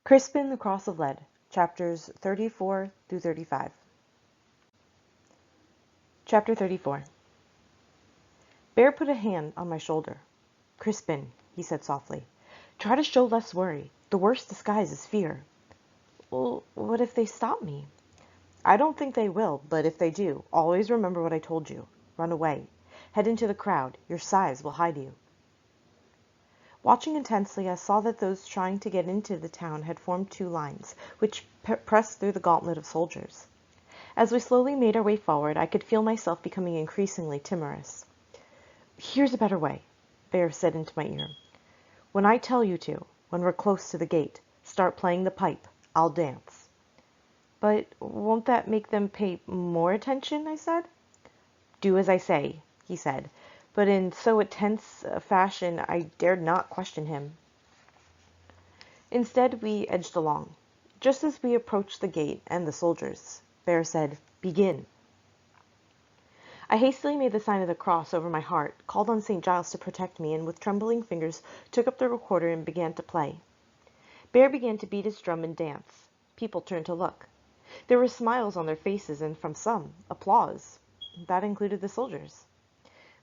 Crispin, the Cross of Lead, chapters 34 through 35. Chapter 34. Bear put a hand on my shoulder. "Crispin," he said softly, "try to show less worry. The worst disguise is fear." "Well, what if they stop me?" "I don't think they will, but if they do, always remember what I told you. Run away. Head into the crowd. Your size will hide you." Watching intensely, I saw that those trying to get into the town had formed two lines, which pressed through the gauntlet of soldiers. As we slowly made our way forward, I could feel myself becoming increasingly timorous. "Here's a better way," Bear said into my ear. "When I tell you to, when we're close to the gate, start playing the pipe. I'll dance." "But won't that make them pay more attention?" I said. "Do as I say," he said, but in so tense a fashion I dared not question him. Instead, we edged along. Just as we approached the gate and the soldiers, Bear said, "Begin." I hastily made the sign of the cross over my heart, called on St. Giles to protect me, and with trembling fingers took up the recorder and began to play. Bear began to beat his drum and dance. People turned to look. There were smiles on their faces, and from some, applause. That included the soldiers.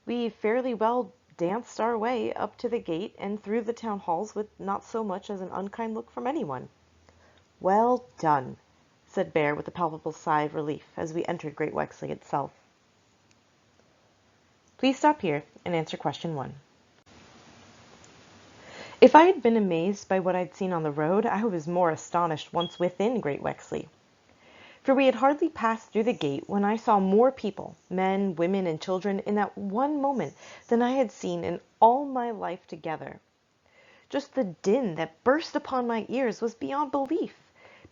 We fairly well danced our way up to the gate and through the town halls with not so much as an unkind look from anyone. "Well done," said Bear with a palpable sigh of relief as we entered Great Wexley itself. Please stop here and answer question 1. If I had been amazed by what I'd seen on the road, I was more astonished once within Great Wexley. For we had hardly passed through the gate when I saw more people, men, women, and children, in that one moment than I had seen in all my life together. Just the din that burst upon my ears was beyond belief.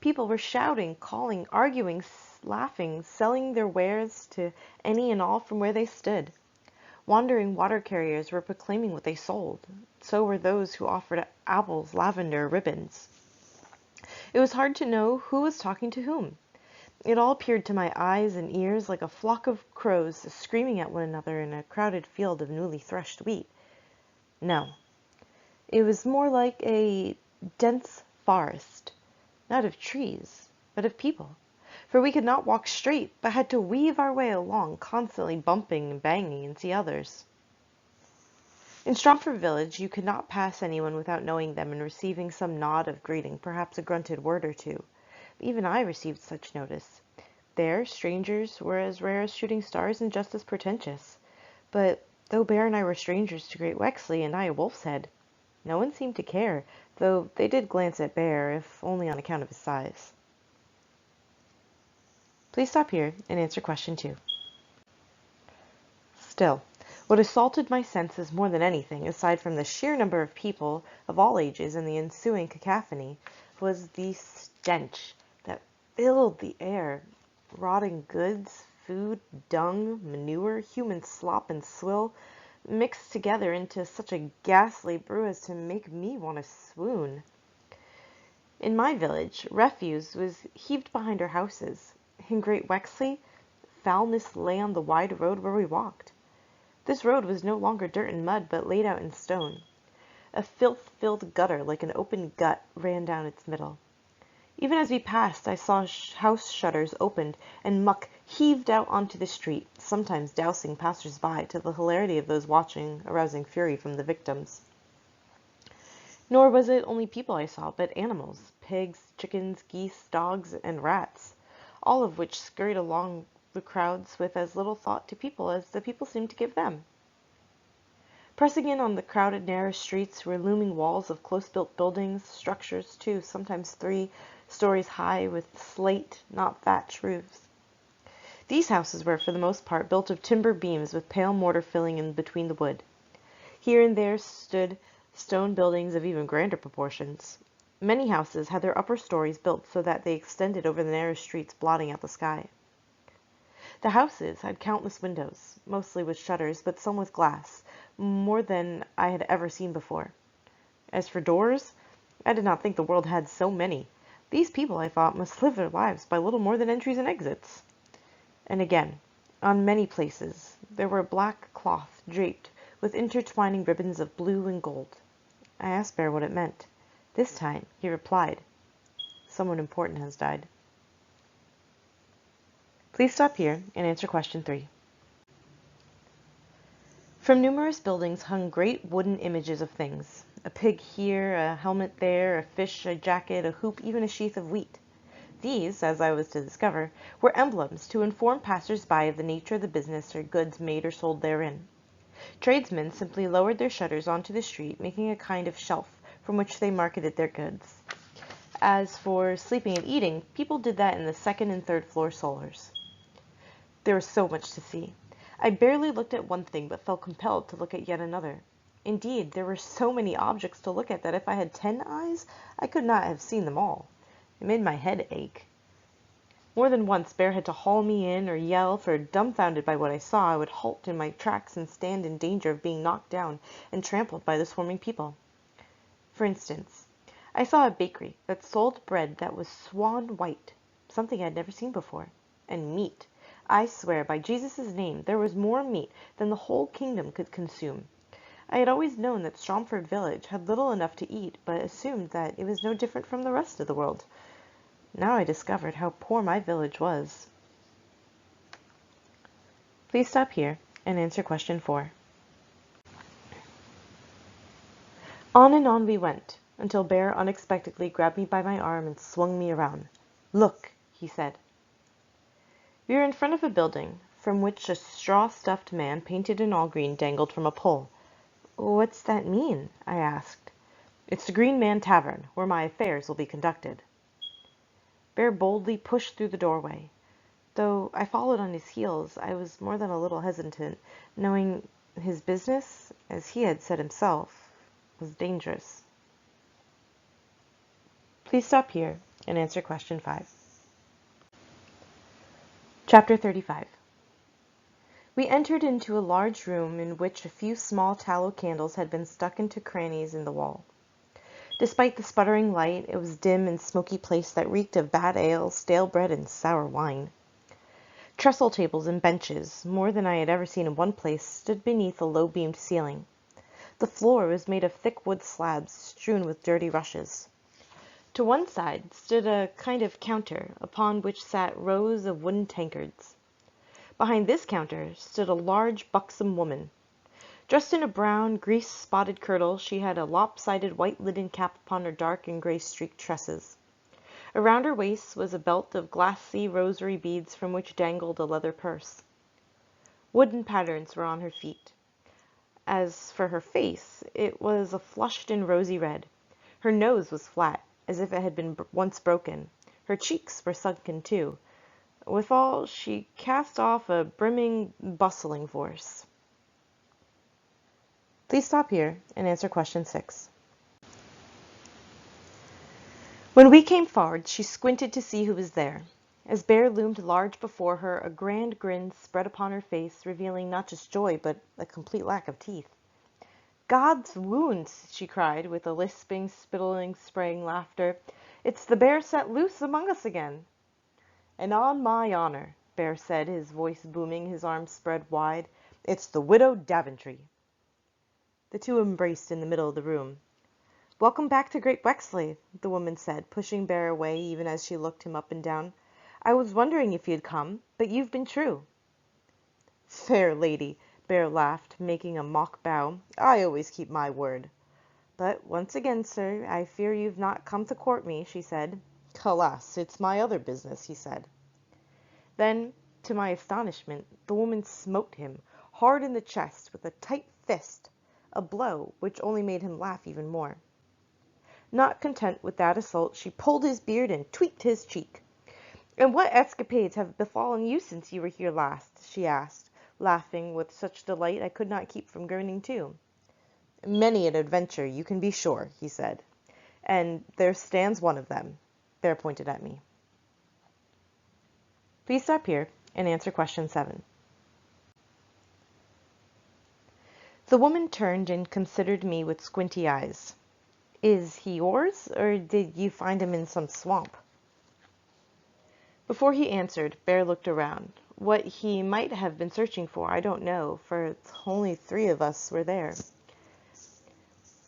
People were shouting, calling, arguing, laughing, selling their wares to any and all from where they stood. Wandering water carriers were proclaiming what they sold. So were those who offered apples, lavender, ribbons. It was hard to know who was talking to whom. It all appeared to my eyes and ears like a flock of crows screaming at one another in a crowded field of newly threshed wheat. No, it was more like a dense forest, not of trees, but of people, for we could not walk straight, but had to weave our way along, constantly bumping and banging into others. In Stromford village you could not pass anyone without knowing them and receiving some nod of greeting, perhaps a grunted word or two. Even I received such notice. There, strangers were as rare as shooting stars and just as pretentious. But though Bear and I were strangers to Great Wexley, and I a Wolf's Head, no one seemed to care, though they did glance at Bear, if only on account of his size. Please stop here and answer question 2. Still, what assaulted my senses more than anything, aside from the sheer number of people of all ages and the ensuing cacophony, was the stench that filled the air. Rotting goods, food, dung, manure, human slop and swill, mixed together into such a ghastly brew as to make me want to swoon. In my village, refuse was heaved behind our houses. In Great Wexley, foulness lay on the wide road where we walked. This road was no longer dirt and mud, but laid out in stone. A filth-filled gutter like an open gut ran down its middle. Even as we passed, I saw house shutters opened and muck heaved out onto the street, sometimes dousing passers-by, to the hilarity of those watching, arousing fury from the victims. Nor was it only people I saw, but animals, pigs, chickens, geese, dogs, and rats, all of which scurried along the crowds with as little thought to people as the people seemed to give them. Pressing in on the crowded, narrow streets were looming walls of close-built buildings, structures, 2, sometimes 3 stories high, with slate, not thatch, roofs. These houses were, for the most part, built of timber beams with pale mortar filling in between the wood. Here and there stood stone buildings of even grander proportions. Many houses had their upper stories built so that they extended over the narrow streets, blotting out the sky. The houses had countless windows, mostly with shutters, but some with glass, more than I had ever seen before. As for doors, I did not think the world had so many. These people, I thought, must live their lives by little more than entries and exits. And again, on many places, there were black cloth draped with intertwining ribbons of blue and gold. I asked Bear what it meant. This time he replied, Someone important has died. Please stop here and answer question 3. From numerous buildings hung great wooden images of things. A pig here, a helmet there, a fish, a jacket, a hoop, even a sheath of wheat. These, as I was to discover, were emblems to inform passers-by of the nature of the business or goods made or sold therein. Tradesmen simply lowered their shutters onto the street, making a kind of shelf from which they marketed their goods. As for sleeping and eating, people did that in the second and third floor cellars. There was so much to see. I barely looked at one thing, but felt compelled to look at yet another. Indeed, there were so many objects to look at that if I had 10 eyes, I could not have seen them all. It made my head ache. More than once Bear had to haul me in or yell, for dumbfounded by what I saw, I would halt in my tracks and stand in danger of being knocked down and trampled by the swarming people. For instance, I saw a bakery that sold bread that was swan white, something I had never seen before, and meat. I swear, by Jesus' name, there was more meat than the whole kingdom could consume. I had always known that Stromford village had little enough to eat, but assumed that it was no different from the rest of the world. Now I discovered how poor my village was. Please stop here and answer question 4. On and on we went, until Bear unexpectedly grabbed me by my arm and swung me around. "Look," he said. We were in front of a building, from which a straw-stuffed man painted in all green dangled from a pole. "What's that mean?" I asked. "It's the Green Man Tavern, where my affairs will be conducted." Bear boldly pushed through the doorway. Though I followed on his heels, I was more than a little hesitant, knowing his business, as he had said himself, was dangerous. Please stop here and answer question 5. Chapter 35. We entered into a large room in which a few small tallow candles had been stuck into crannies in the wall. Despite the sputtering light, it was a dim and smoky place that reeked of bad ale, stale bread, and sour wine. Trestle tables and benches, more than I had ever seen in one place, stood beneath a low-beamed ceiling. The floor was made of thick wood slabs strewn with dirty rushes. To one side stood a kind of counter, upon which sat rows of wooden tankards. Behind this counter stood a large, buxom woman. Dressed in a brown, grease-spotted kirtle, she had a lopsided white linen cap upon her dark and gray-streaked tresses. Around her waist was a belt of glassy rosary beads from which dangled a leather purse. Wooden patterns were on her feet. As for her face, it was a flushed and rosy red. Her nose was flat, as if it had been once broken. Her cheeks were sunken too. Withal, she cast off a brimming, bustling force. Please stop here and answer question 6. When we came forward, she squinted to see who was there. As Bear loomed large before her, a grand grin spread upon her face, revealing not just joy, but a complete lack of teeth. "God's wounds!" she cried, with a lisping, spittling, spraying laughter. "It's the bear set loose among us again." "And on my honor," Bear said, his voice booming, his arms spread wide, "it's the widow Daventry." The two embraced in the middle of the room. "Welcome back to Great Wexley," the woman said, pushing Bear away even as she looked him up and down. "I was wondering if you'd come, but you've been true." "Fair lady," Bear laughed, making a mock bow, "I always keep my word." "But once again, sir, I fear you've not come to court me," she said. "Alas, it's my other business," he said. Then, to my astonishment, the woman smote him hard in the chest with a tight fist, a blow which only made him laugh even more. Not content with that assault, she pulled his beard and tweaked his cheek. "And what escapades have befallen you since you were here last?" she asked, laughing with such delight I could not keep from grinning too. "Many an adventure, you can be sure," he said. "And there stands one of them." Bear pointed at me. Please stop here and answer question 7. The woman turned and considered me with squinty eyes. "Is he yours, or did you find him in some swamp?" Before he answered, Bear looked around. What he might have been searching for, I don't know, for only 3 of us were there.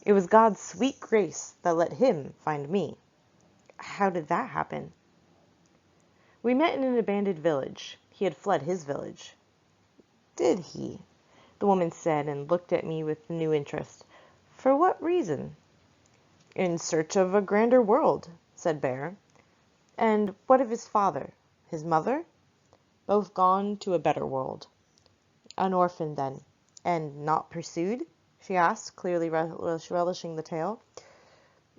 It was God's sweet grace that let him find me. How did that happen? We met in an abandoned village. He had fled his village. Did he? The woman said, and looked at me with new interest. For what reason? In search of a grander world, said Bear. And what of his father? His mother? Both gone to a better world. An orphan, then. And not pursued? She asked, clearly relishing the tale.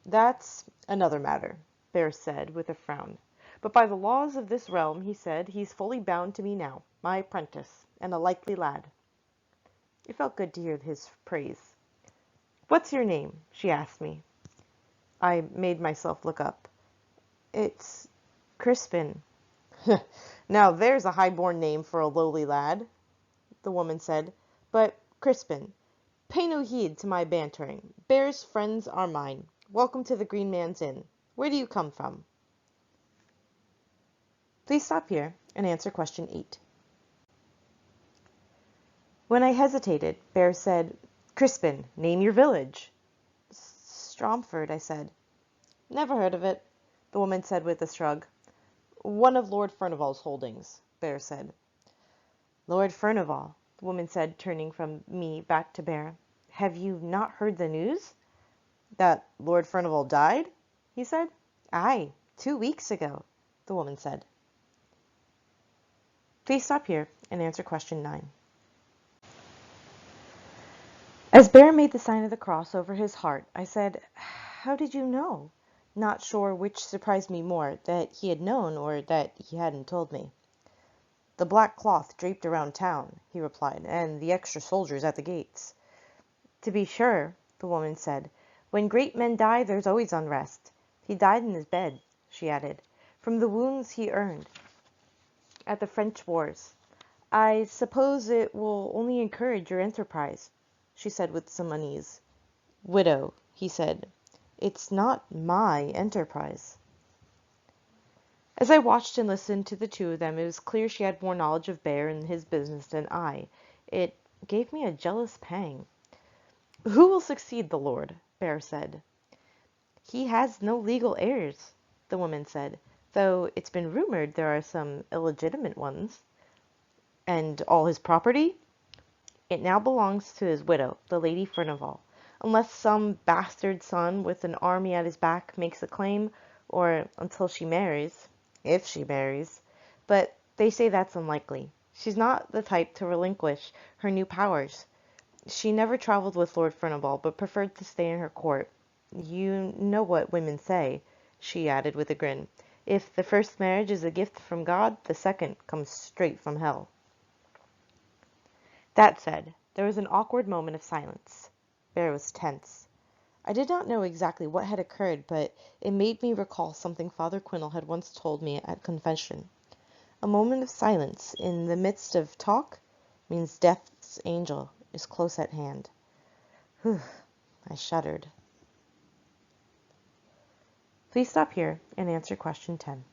That's another matter, Bear said, with a frown. But by the laws of this realm, he said, he's fully bound to me now, my apprentice, and a likely lad. It felt good to hear his praise. What's your name? She asked me. I made myself look up. It's Crispin. Now there's a high-born name for a lowly lad, the woman said. But, Crispin, pay no heed to my bantering. Bear's friends are mine. Welcome to the Green Man's Inn. Where do you come from? Please stop here and answer question 8. When I hesitated, Bear said, Crispin, name your village. Stromford, I said. Never heard of it, the woman said with a shrug. One of Lord Furnivall's holdings, Bear said. Lord Furnivall, the woman said, turning from me back to Bear. Have you not heard the news? That Lord Furnivall died? He said. Aye, 2 weeks ago, the woman said. Please stop here and answer question 9. As Bear made the sign of the cross over his heart, I said, How did you know? Not sure which surprised me more, that he had known or that he hadn't told me. The black cloth draped around town, he replied, and the extra soldiers at the gates. To be sure, the woman said, when great men die, there's always unrest. He died in his bed, she added, from the wounds he earned at the French wars. I suppose it will only encourage your enterprise, she said with some unease. Widow, he said, it's not my enterprise. As I watched and listened to the two of them, it was clear she had more knowledge of Bear and his business than I. It gave me a jealous pang. Who will succeed the lord? Bear said. He has no legal heirs, the woman said, though it's been rumored there are some illegitimate ones. And all his property? It now belongs to his widow, the Lady Furnivall, unless some bastard son with an army at his back makes a claim, or until she marries, if she marries. But they say that's unlikely. She's not the type to relinquish her new powers. She never traveled with Lord Furnivall, but preferred to stay in her court. You know what women say, she added with a grin. If the first marriage is a gift from God, the second comes straight from hell. That said, there was an awkward moment of silence. Bear was tense. I did not know exactly what had occurred, but it made me recall something Father Quinnell had once told me at confession. A moment of silence in the midst of talk means death's angel is close at hand. Whew, I shuddered. Please stop here and answer question 10.